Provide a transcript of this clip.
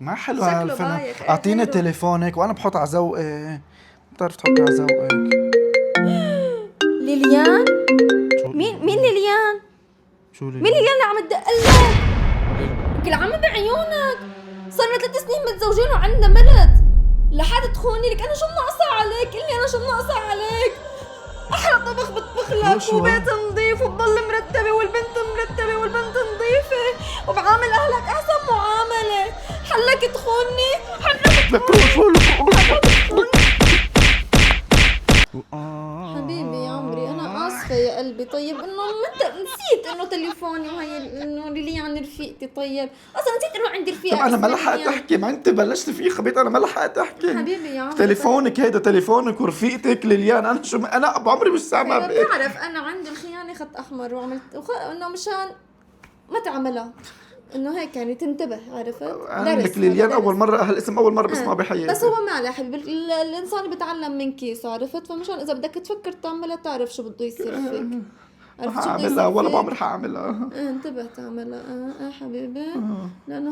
ما حلو شكله هالفيلم. بايخ. اعطيني غيره. تليفونك وانا بحط على ذوقي. بتعرف تحطي على ذوقك. ليليان. شو مين ليليان؟ شو مين لي؟ ليليان اللي عم تدقلك؟ كل عم بعيونك. صرنا 3 سنين متزوجين وعندنا بنت لحد تخوني لك. انا شو ناقصه عليك؟ قلي انا شو ناقصه عليك؟ احلى طبخ بطبخ لك وبيت نظيف وبضل مرتبه والبنت مرتبه والبنت نظيفه وبعامل اهلك احسن معامله. حلك تخوني. حبيبي يا عمري انا اسفه يا قلبي. طيب انه انت نسيت انه تليفوني وهي انه ليليان رفيقتي. طيب اصلا نسيت انه عندي رفيقه طب انا ما اسمها لحقت ليليان. احكي، ما انت بلشت فيه خبيط، انا ما لحقت احكي. حبيبي يا عمري. تليفونك هيدا تليفونك ورفيقتك ليليان، انا شو انا بعمري مش سامع طيب بتعرف انا عندي الخيانه خط احمر وعملت انه مشان ما تعملها انه هيك يعني تنتبه. عرفت؟ عندك درس ليليان هذا اول درس. مرة هالاسم اول مرة بسمعه بحياتي. بس هو ما عليه حبيبي. الانسان بيتعلم من كيسه. عرفت؟ فمشان اذا بدك تفكر تعملها تعرف شو بده يصير فيك. عرفت شو بده حاعملها يصير ولا فيك؟ بعمري حاعملها. انتبه تعملها. حبيبي. لانه